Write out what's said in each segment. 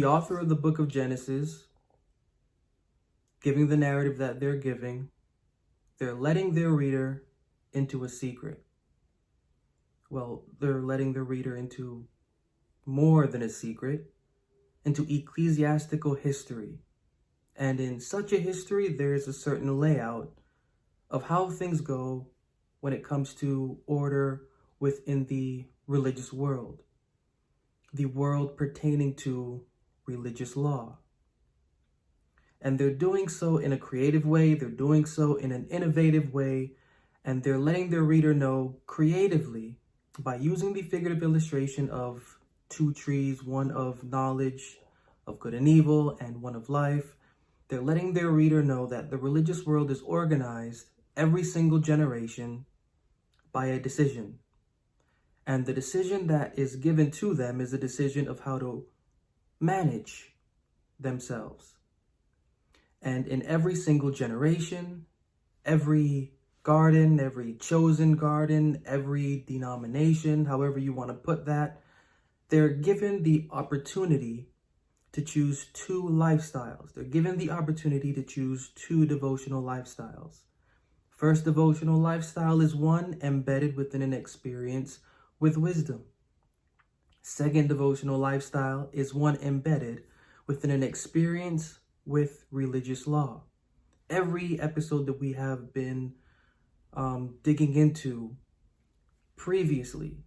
author of the book of Genesis, giving the narrative that they're giving, they're letting their reader into a secret. Well, they're letting the reader into more than a secret, into ecclesiastical history. And in such a history, there is a certain layout of how things go when it comes to order within the religious world, the world pertaining to religious law. And they're doing so in a creative way, they're doing so in an innovative way, and they're letting their reader know creatively by using the figurative illustration of two trees, one of knowledge of good and evil and one of life. They're letting their reader know that the religious world is organized every single generation by a decision. And the decision that is given to them is a decision of how to manage themselves. And in every single generation, every garden, every chosen garden, every denomination, however you want to put that, they're given the opportunity to choose two lifestyles. They're given the opportunity to choose two devotional lifestyles. First devotional lifestyle is one embedded within an experience with wisdom. Second devotional lifestyle is one embedded within an experience with religious law. Every episode that we have been digging into previously,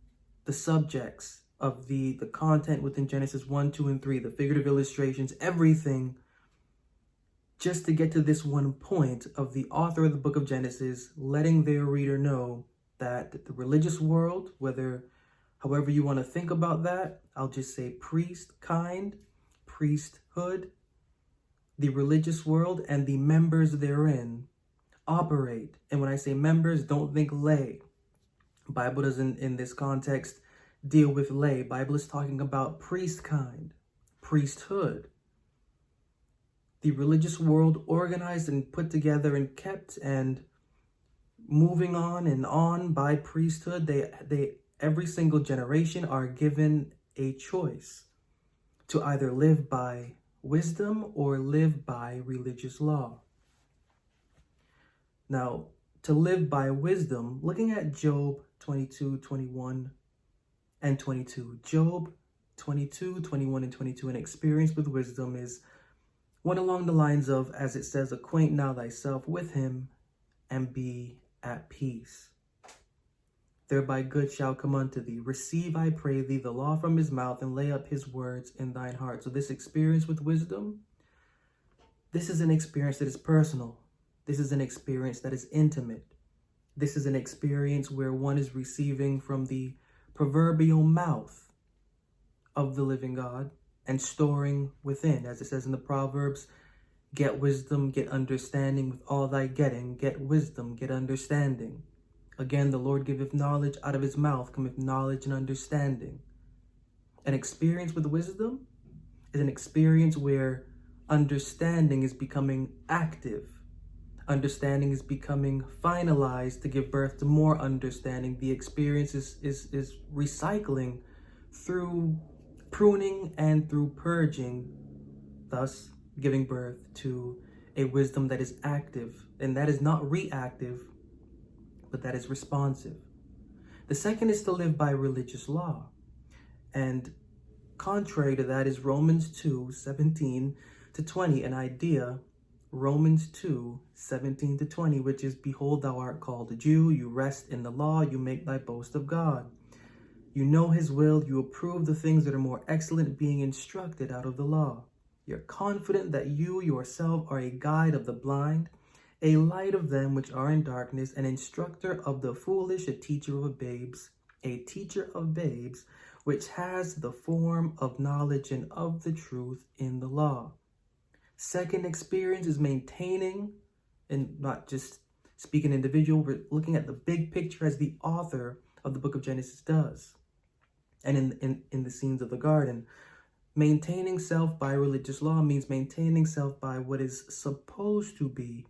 the subjects of the content within Genesis 1, 2, and 3, the figurative illustrations, everything, just to get to this one point of the author of the book of Genesis letting their reader know that the religious world, however you want to think about that, I'll just say priesthood, the religious world and the members therein operate. And when I say members, don't think lay. Bible doesn't, in this context, deal with lay. Bible is talking about priesthood. The religious world organized and put together and kept and moving on by priesthood. They every single generation are given a choice to either live by wisdom or live by religious law. Now, to live by wisdom, looking at Job 22, 21, and 22. Job 22, 21, and 22, an experience with wisdom is one along the lines of, as it says, acquaint now thyself with him and be at peace. Thereby good shall come unto thee. Receive, I pray thee, the law from his mouth and lay up his words in thine heart. So this experience with wisdom, this is an experience that is personal. This is an experience that is intimate. This is an experience where one is receiving from the proverbial mouth of the living God and storing within. As it says in the Proverbs, get wisdom, get understanding with all thy getting. Get wisdom, get understanding. Again, the Lord giveth knowledge, out of his mouth cometh knowledge and understanding. An experience with wisdom is an experience where understanding is becoming active. Understanding is becoming finalized to give birth to more understanding. The experience is recycling through pruning and through purging, thus giving birth to a wisdom that is active. And that is not reactive, but that is responsive. The second is to live by religious law. And contrary to that is Romans 2, 17 to 20, an idea, Romans 2, 17 to 20, which is, behold, thou art called a Jew, you rest in the law, you make thy boast of God. You know his will, you approve the things that are more excellent, being instructed out of the law. You're confident that you yourself are a guide of the blind, a light of them which are in darkness, an instructor of the foolish, a teacher of babes, which has the form of knowledge and of the truth in the law. Second experience is maintaining, and not just speaking individual, we're looking at the big picture as the author of the book of Genesis does. And in the scenes of the garden, maintaining self by religious law means maintaining self by what is supposed to be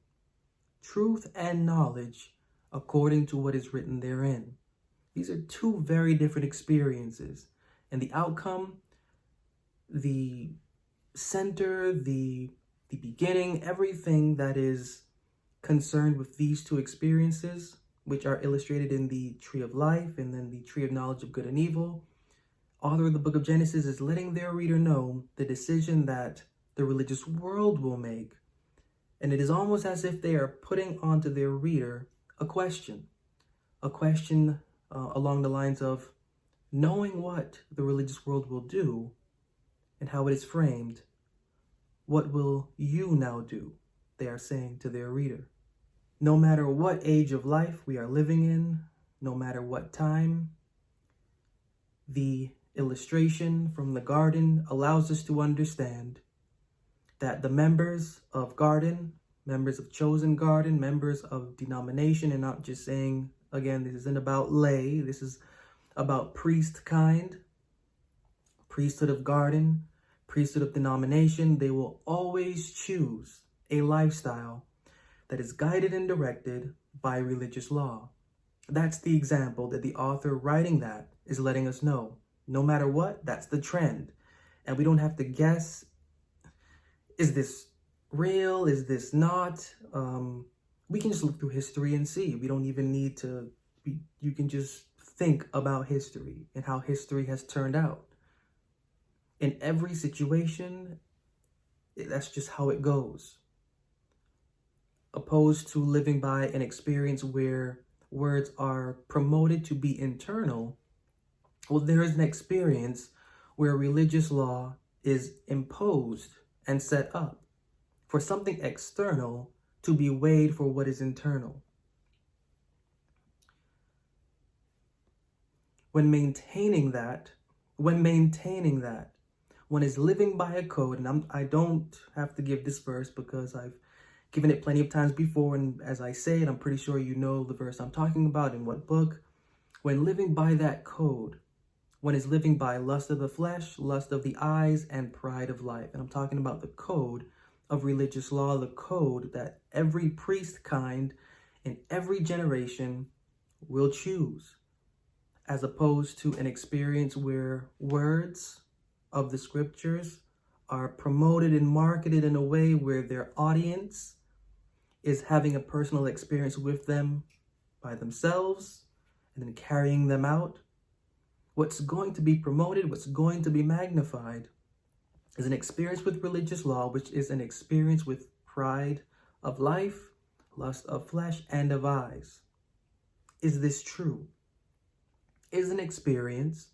truth and knowledge according to what is written therein. These are two very different experiences. And the outcome, the center, the beginning, everything that is concerned with these two experiences, which are illustrated in the tree of life and then the tree of knowledge of good and evil. Author of the book of Genesis is letting their reader know the decision that the religious world will make. And it is almost as if they are putting onto their reader a question along the lines of, knowing what the religious world will do and how it is framed, what will you now do? They are saying to their reader. No matter what age of life we are living in, no matter what time, the illustration from the garden allows us to understand that the members of garden, members of chosen garden, members of denomination, and not just saying, again, this isn't about lay, this is about priest kind, priesthood of garden, priesthood of denomination. They will always choose a lifestyle that is guided and directed by religious law. That's the example that the author writing that is letting us know. No matter what, that's the trend. And we don't have to guess, is this real? Is this not? We can just look through history and see. We don't even need to, you can just think about history and how history has turned out. In every situation, that's just how it goes. Opposed to living by an experience where words are promoted to be internal, well, there is an experience where religious law is imposed and set up for something external to be weighed for what is internal. When maintaining that, one is living by a code, and I don't have to give this verse because I've given it plenty of times before, and as I say it, I'm pretty sure you know the verse I'm talking about in what book. When living by that code, one is living by lust of the flesh, lust of the eyes, and pride of life. And I'm talking about the code of religious law, the code that every priest kind in every generation will choose, as opposed to an experience where words of the scriptures are promoted and marketed in a way where their audience is having a personal experience with them by themselves and then carrying them out. What's going to be promoted, what's going to be magnified is an experience with religious law, which is an experience with pride of life, lust of flesh, and of eyes. Is this true? Is an experience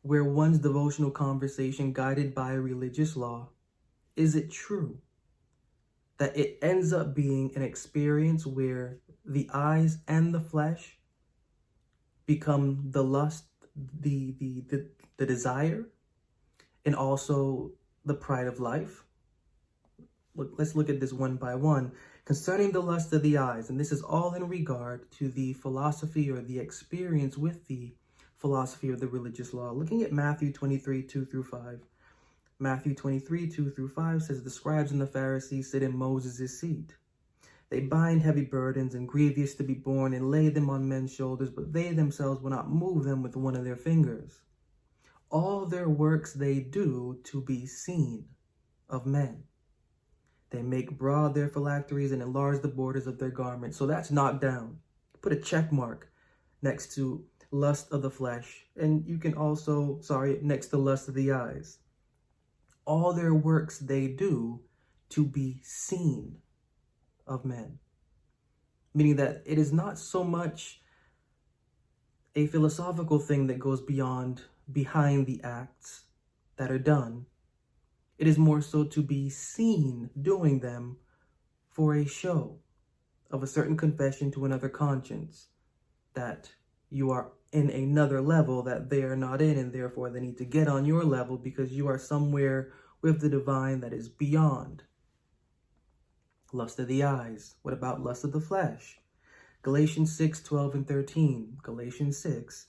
where one's devotional conversation guided by religious law, is it true that it ends up being an experience where the eyes and the flesh become the lust, the desire, and also the pride of life? Let's look at this one by one. Concerning the lust of the eyes, and this is all in regard to the philosophy or the experience with the philosophy of the religious law. Looking at Matthew 23, 2 through 5. Matthew 23, 2 through 5 says, the scribes and the Pharisees sit in Moses' seat. They bind heavy burdens and grievous to be borne and lay them on men's shoulders, but they themselves will not move them with one of their fingers. All their works they do to be seen of men. They make broad their phylacteries and enlarge the borders of their garments. So that's knocked down. Put a check mark next to lust of the flesh. And you can also, next to lust of the eyes. All their works they do to be seen of men. Meaning that it is not so much a philosophical thing that goes behind the acts that are done. It is more so to be seen doing them for a show of a certain confession to another conscience, that you are in another level that they are not in, and therefore they need to get on your level because you are somewhere with the divine that is beyond. Lust of the eyes. What about lust of the flesh? Galatians 6, 12 and 13. Galatians 6,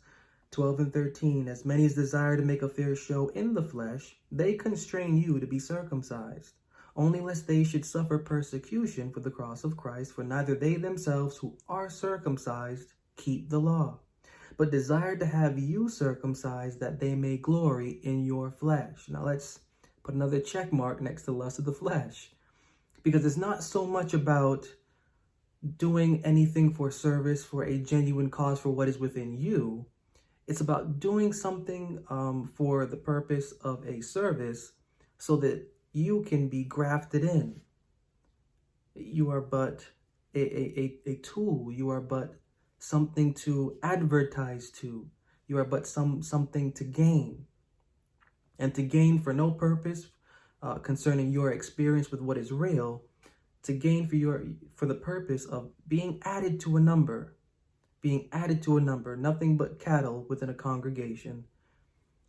12 and 13. As many as desire to make a fair show in the flesh, they constrain you to be circumcised, only lest they should suffer persecution for the cross of Christ. For neither they themselves who are circumcised keep the law, but desire to have you circumcised, that they may glory in your flesh. Now let's Put another check mark next to lust of the flesh. Because it's not so much about doing anything for service, for a genuine cause for what is within you. It's about doing something for the purpose of a service so that you can be grafted in. You are but a tool. You are but something to advertise to. You are but something to gain. And to gain for no purpose concerning your experience with what is real, to gain for the purpose of being added to a number, nothing but cattle within a congregation,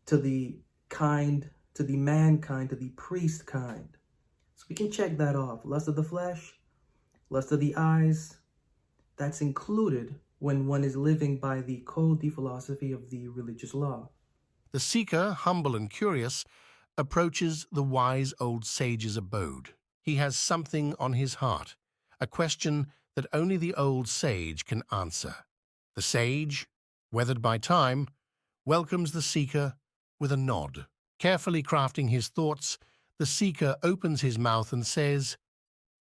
to the mankind, to the priest kind. So we can check that off. Lust of the flesh, lust of the eyes, that's included when one is living by the code, the philosophy of the religious law. The seeker, humble and curious, approaches the wise old sage's abode. He has something on his heart, a question that only the old sage can answer. The sage, weathered by time, welcomes the seeker with a nod. Carefully crafting his thoughts, the seeker opens his mouth and says,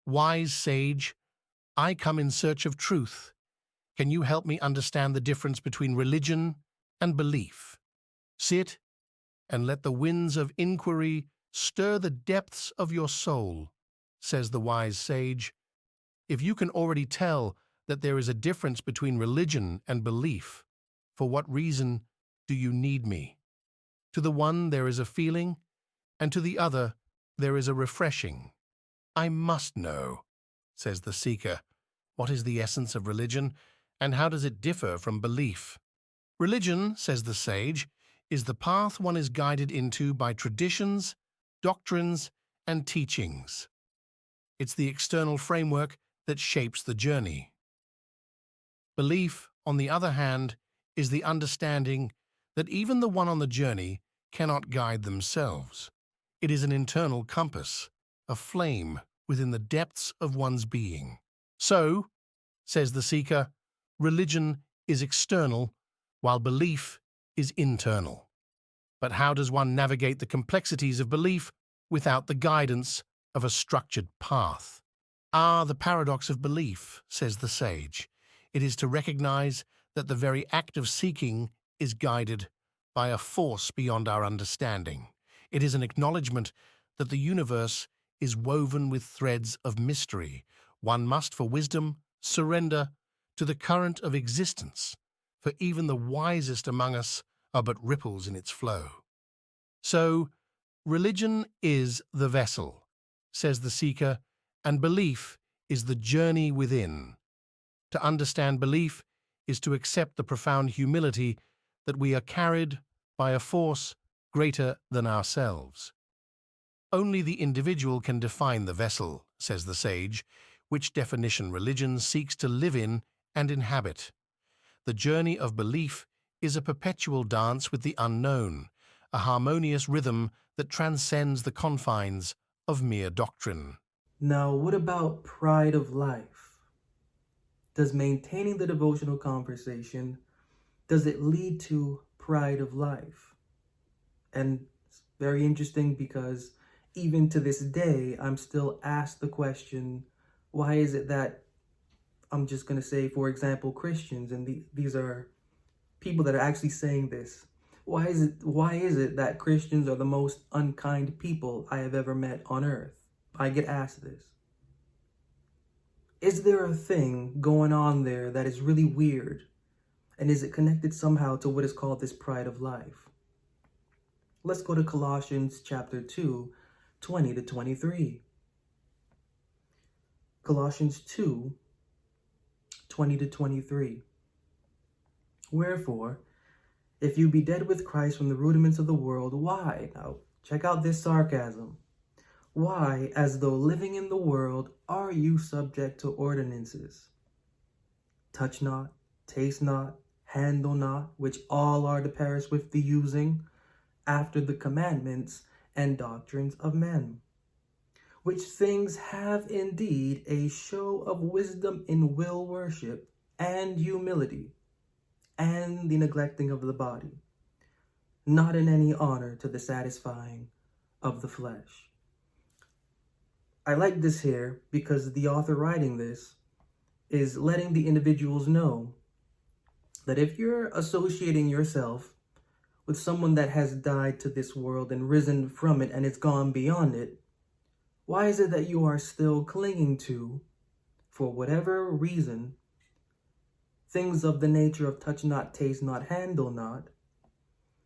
"Wise sage, I come in search of truth. Can you help me understand the difference between religion and belief? Sit and let the winds of inquiry stir the depths of your soul," says the wise sage. "If you can already tell that there is a difference between religion and belief, for what reason do you need me? To the one there is a feeling, and to the other there is a refreshing. I must know," says the seeker, "what is the essence of religion, and how does it differ from belief?" Religion, says the sage, is the path one is guided into by traditions, doctrines, and teachings. It's the external framework that shapes the journey. Belief, on the other hand, is the understanding that even the one on the journey cannot guide themselves. It is an internal compass, a flame within the depths of one's being. So, says the seeker, religion is external, while belief is internal. But how does one navigate the complexities of belief without the guidance of a structured path? The paradox of belief, says the sage. It is to recognize that the very act of seeking is guided by a force beyond our understanding. It is an acknowledgement that the universe is woven with threads of mystery. One must, for wisdom, surrender to the current of existence, for even the wisest among us are but ripples in its flow. So, religion is the vessel, says the seeker, and belief is the journey within. To understand belief is to accept the profound humility that we are carried by a force greater than ourselves. Only the individual can define the vessel, says the sage, which definition religion seeks to live in and inhabit. The journey of belief is a perpetual dance with the unknown, a harmonious rhythm that transcends the confines of mere doctrine. Now, what about pride of life? Does maintaining the devotional conversation, does it lead to pride of life? And it's very interesting because even to this day, I'm still asked the question, why is it that, I'm just going to say, for example, Christians, and these are people that are actually saying this, why is it that Christians are the most unkind people I have ever met on earth? I get asked this. Is there a thing going on there that is really weird? And is it connected somehow to what is called this pride of life? Let's go to Colossians chapter 2, 20 to 23. Colossians 2, 20 to 23. Wherefore, if you be dead with Christ from the rudiments of the world, why? Now, check out this sarcasm. Why, as though living in the world, are you subject to ordinances? Touch not, taste not, handle not, which all are to perish with the using, after the commandments and doctrines of men, which things have indeed a show of wisdom in will worship and humility, and the neglecting of the body, not in any honor to the satisfying of the flesh. I like this here because the author writing this is letting the individuals know that if you're associating yourself with someone that has died to this world and risen from it and it's gone beyond it, why is it that you are still clinging to, for whatever reason, things of the nature of touch not, taste not, handle not,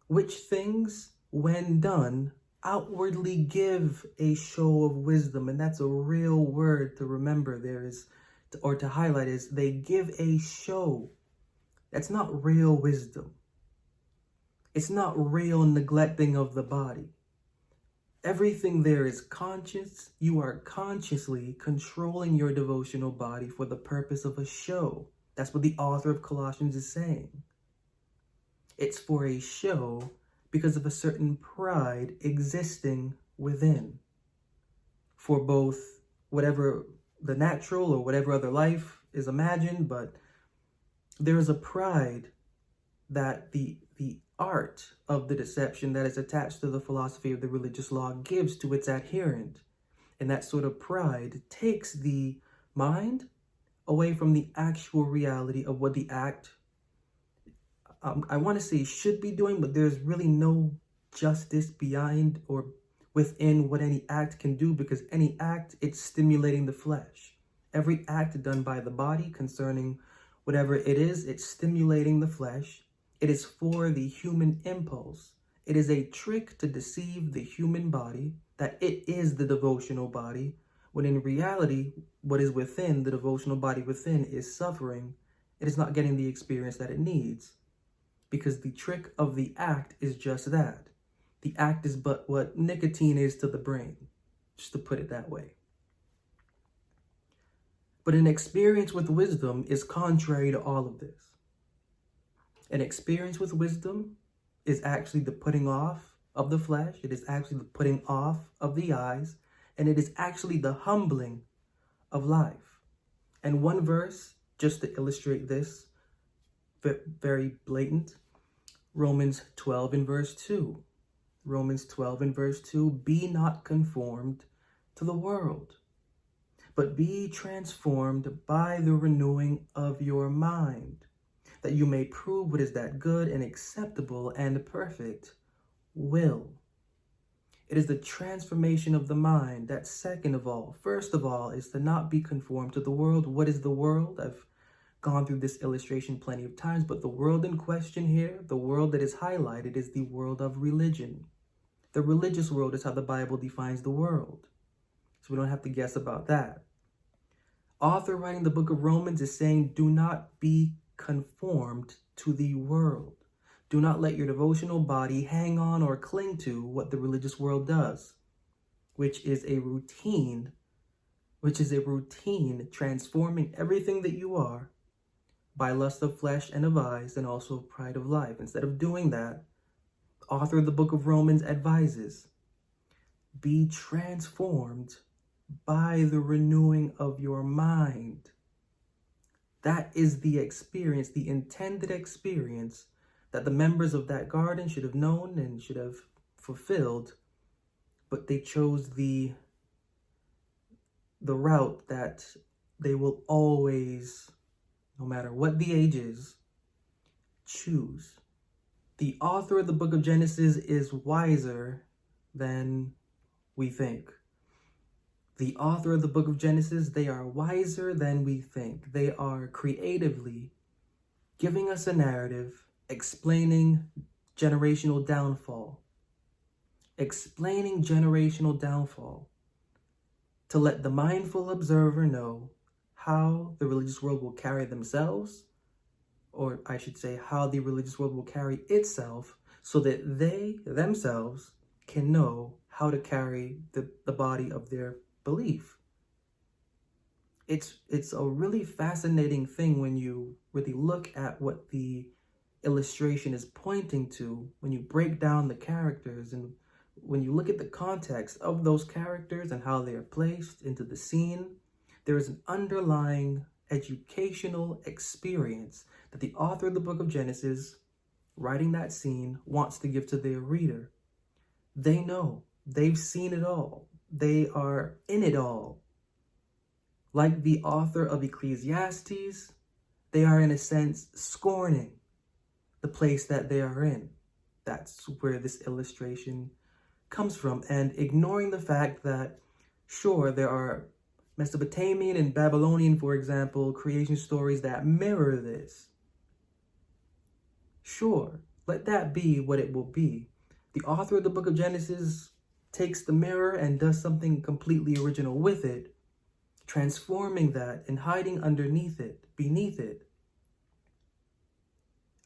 which things, when done, outwardly give a show of wisdom? And that's a real word to remember there is, or to highlight, is they give a show. That's not real wisdom. It's not real neglecting of the body. Everything there is conscious. You are consciously controlling your devotional body for the purpose of a show. That's what the author of Colossians is saying. It's for a show because of a certain pride existing within. For both whatever the natural or whatever other life is imagined, but there is a pride that the art of the deception that is attached to the philosophy of the religious law gives to its adherent. And that sort of pride takes the mind away from the actual reality of what the act, I want to say, should be doing, but there's really no justice behind or within what any act can do, because any act, it's stimulating the flesh. Every act done by the body concerning whatever it is, it's stimulating the flesh. It is for the human impulse. It is a trick to deceive the human body that it is the devotional body, when in reality, what is within the devotional body within is suffering. It is not getting the experience that it needs, because the trick of the act is just that. The act is but what nicotine is to the brain, just to put it that way. But an experience with wisdom is contrary to all of this. An experience with wisdom is actually the putting off of the flesh. It is actually the putting off of the eyes. And it is actually the humbling of life. And one verse, just to illustrate this, very blatant, Romans 12 and verse 2. Romans 12 and verse 2, be not conformed to the world, but be transformed by the renewing of your mind, that you may prove what is that good and acceptable and perfect will. It is the transformation of the mind that second of all, first of all, is to not be conformed to the world. What is the world? I've gone through this illustration plenty of times, but the world in question here, the world that is highlighted, is the world of religion. The religious world is how the Bible defines the world. So we don't have to guess about that. Author writing the book of Romans is saying, do not be conformed to the world. Do not let your devotional body hang on or cling to what the religious world does, which is a routine transforming everything that you are by lust of flesh and of eyes and also pride of life. Instead of doing that, the author of the book of Romans advises, be transformed by the renewing of your mind. That is the experience, the intended experience that the members of that garden should have known and should have fulfilled, but they chose the route that they will always, no matter what the age is, choose. The author of the book of Genesis is wiser than we think. The author of the book of Genesis, they are wiser than we think. They are creatively giving us a narrative, explaining generational downfall. Explaining generational downfall to let the mindful observer know how the religious world will carry themselves, or I should say how the religious world will carry itself, so that they themselves can know how to carry the body of their belief. It's a really fascinating thing when you really look at what the illustration is pointing to, when you break down the characters and when you look at the context of those characters and how they are placed into the scene. There is an underlying educational experience that the author of the book of Genesis, writing that scene, wants to give to their reader. They know They've seen it all. They are in it all. Like the author of Ecclesiastes, they are in a sense scorning the place that they are in. That's where this illustration comes from, and ignoring the fact that, sure, there are Mesopotamian and Babylonian, for example, creation stories that mirror this. Sure, let that be what it will be. The author of the book of Genesis takes the mirror and does something completely original with it, transforming that and hiding underneath it, beneath it,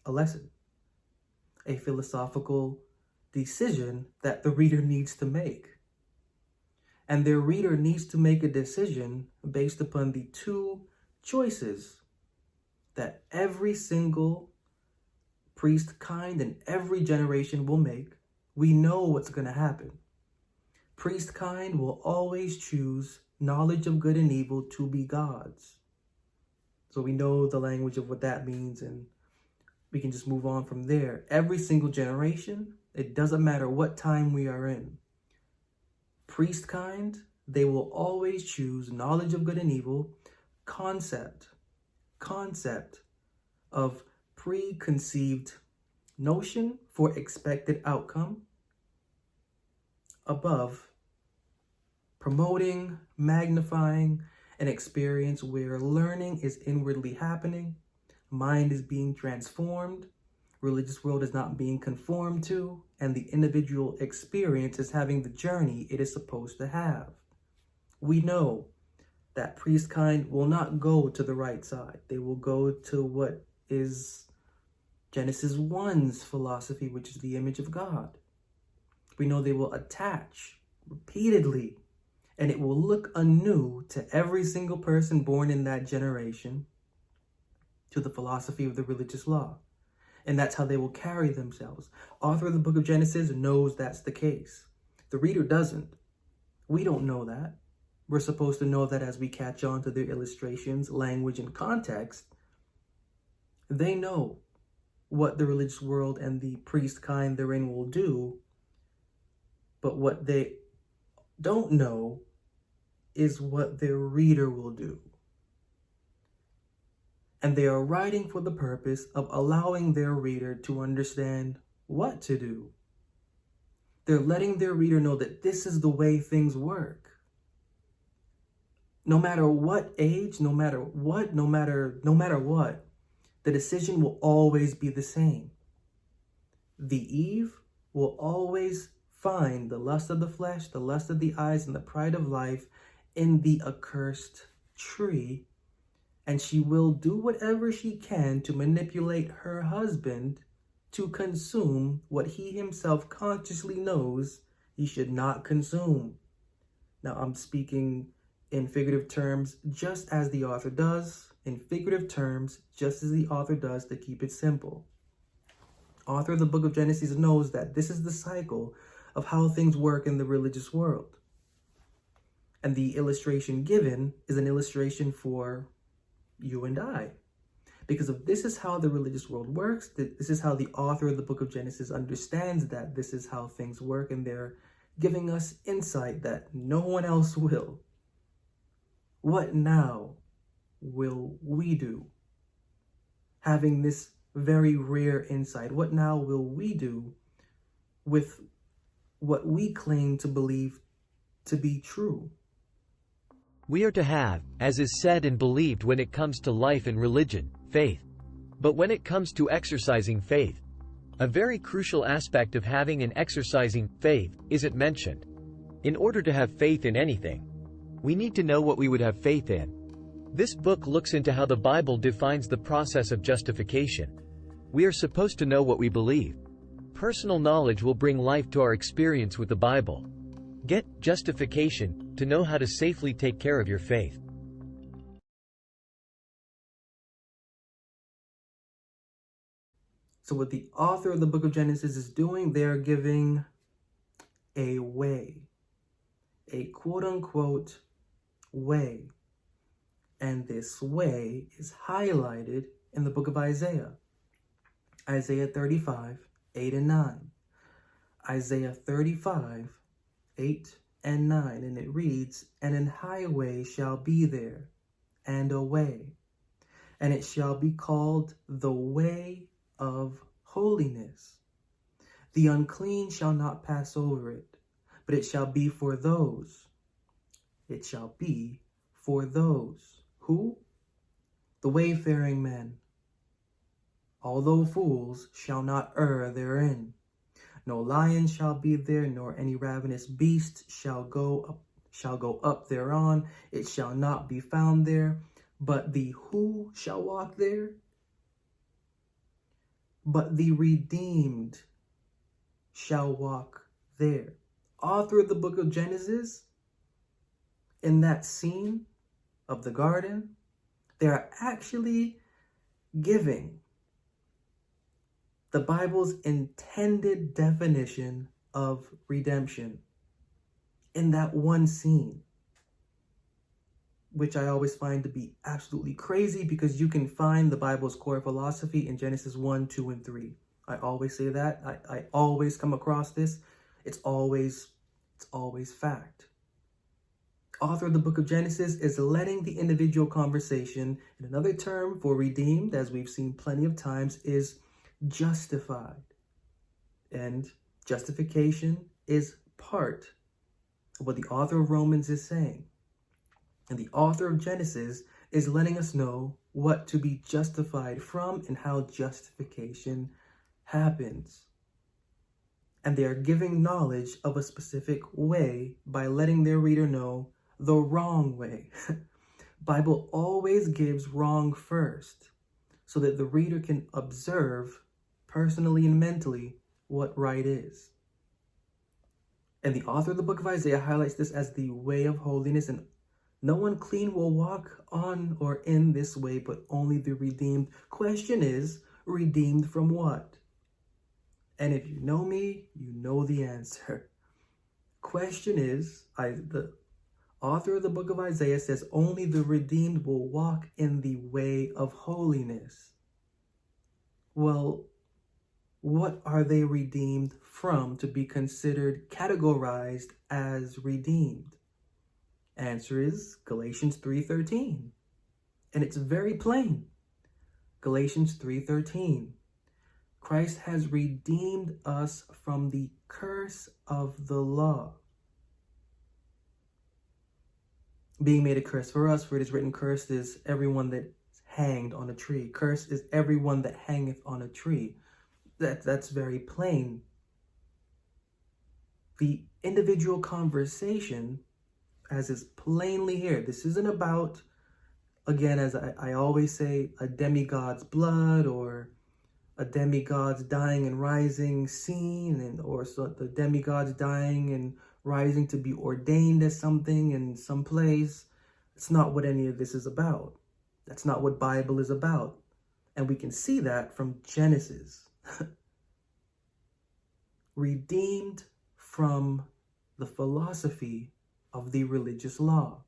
a lesson, a philosophical decision that the reader needs to make. And their reader needs to make a decision based upon the two choices that every single priest kind in every generation will make. We know what's going to happen. Priest kind will always choose knowledge of good and evil to be gods. So we know the language of what that means, and we can just move on from there. Every single generation, it doesn't matter what time we are in. Priest kind, they will always choose knowledge of good and evil, concept of preconceived notion for expected outcome, above promoting, magnifying an experience where learning is inwardly happening, mind is being transformed, religious world is not being conformed to, and the individual experience is having the journey it is supposed to have. We know that priest kind will not go to the right side. They will go to what is Genesis 1's philosophy, which is the image of God. We know they will attach repeatedly, and it will look anew to every single person born in that generation to the philosophy of the religious law. And that's how they will carry themselves. Author of the book of Genesis knows that's the case. The reader doesn't. We don't know that. We're supposed to know that as we catch on to their illustrations, language, and context. They know what the religious world and the priest kind therein will do. But what they don't know is what their reader will do. And they are writing for the purpose of allowing their reader to understand what to do. They're letting their reader know that this is the way things work. No matter what age, no matter what, the decision will always be the same. The Eve will always find the lust of the flesh, the lust of the eyes, and the pride of life in the accursed tree. And she will do whatever she can to manipulate her husband to consume what he himself consciously knows he should not consume. Now, I'm speaking in figurative terms, just as the author does, in figurative terms, just as the author does, to keep it simple. Author of the book of Genesis knows that this is the cycle of how things work in the religious world. And the illustration given is an illustration for you and I. Because if this is how the religious world works, this is how the author of the book of Genesis understands that this is how things work, and they're giving us insight that no one else will. What now will we do? Having this very rare insight, what now will we do with what we claim to believe to be true? We are to have, as is said and believed when it comes to life and religion, faith. But when it comes to exercising faith, a very crucial aspect of having and exercising faith isn't mentioned. In order to have faith in anything, we need to know what we would have faith in. This book looks into how the Bible defines the process of justification. We are supposed to know what we believe. Personal knowledge will bring life to our experience with the Bible. Get justification to know how to safely take care of your faith. So what the author of the book of Genesis is doing, they're giving a way, a quote-unquote way. And this way is highlighted in the book of Isaiah. Isaiah 35, 8 and 9. Isaiah 35, 8 and 9, and it reads, "And an highway shall be there, and a way, and it shall be called the way of holiness. The unclean shall not pass over it, but it shall be for those. It shall be for those." Who? The wayfaring men. "Although fools shall not err therein. No lion shall be there, nor any ravenous beast shall go up thereon. It shall not be found there. But the who shall walk there? But the redeemed shall walk there." Author of the book of Genesis, in that scene of the garden, they are actually giving the Bible's intended definition of redemption in that one scene, which I always find to be absolutely crazy, because you can find the Bible's core philosophy in Genesis 1, 2, and 3. I always say that. I always come across this. It's always fact. Author of the book of Genesis is letting the individual conversation, and another term for redeemed, as we've seen plenty of times, is justified. And justification is part of what the author of Romans is saying. And the author of Genesis is letting us know what to be justified from and how justification happens. And they are giving knowledge of a specific way by letting their reader know the wrong way. Bible always gives wrong first, so that the reader can observe personally and mentally what right is. And the author of the book of Isaiah highlights this as the way of holiness, and no unclean will walk on or in this way, but only the redeemed. Question is, redeemed from what? And if you know me, you know the answer. Question is, the author of the book of Isaiah says only the redeemed will walk in the way of holiness. Well, what are they redeemed from to be considered categorized as redeemed? Answer is Galatians 3:13. And it's very plain. Galatians 3:13. Christ has redeemed us from the curse of the law, being made a curse for us, for it is written, "Cursed is everyone that is hanged on a tree." Cursed is everyone that hangeth on a tree. That's very plain. The individual conversation, as is plainly here, this isn't about, again, as I always say, a demigod's blood or a demigod's dying and rising scene, or so the demigod's dying and rising to be ordained as something in some place. It's not what any of this is about. That's not what Bible is about. And we can see that from Genesis. Redeemed from the philosophy of the religious law.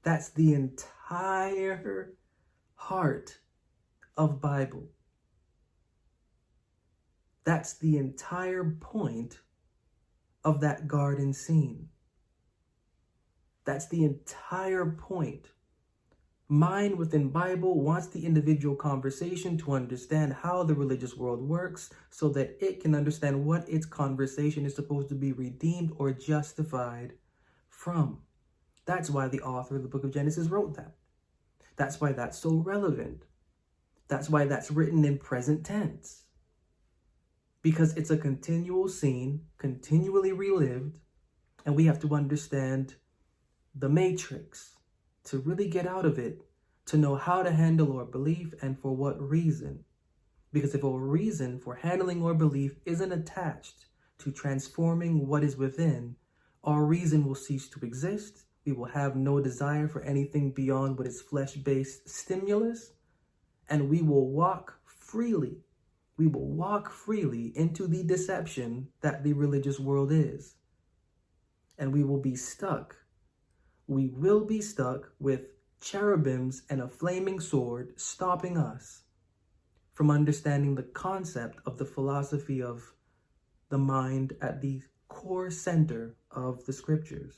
That's the entire heart of Bible. That's the entire point of that garden scene. That's the entire point. Mind within Bible wants the individual conversation to understand how the religious world works, so that it can understand what its conversation is supposed to be redeemed or justified from. That's why the author of the book of Genesis wrote that. That's why that's so relevant. That's why that's written in present tense. Because it's a continual scene, continually relived, and we have to understand the matrix to really get out of it, to know how to handle our belief and for what reason. Because if our reason for handling our belief isn't attached to transforming what is within, our reason will cease to exist. We will have no desire for anything beyond what is flesh-based stimulus, and we will walk freely. We will walk freely into the deception that the religious world is. And we will be stuck. We will be stuck with cherubims and a flaming sword stopping us from understanding the concept of the philosophy of the mind at the core center of the scriptures.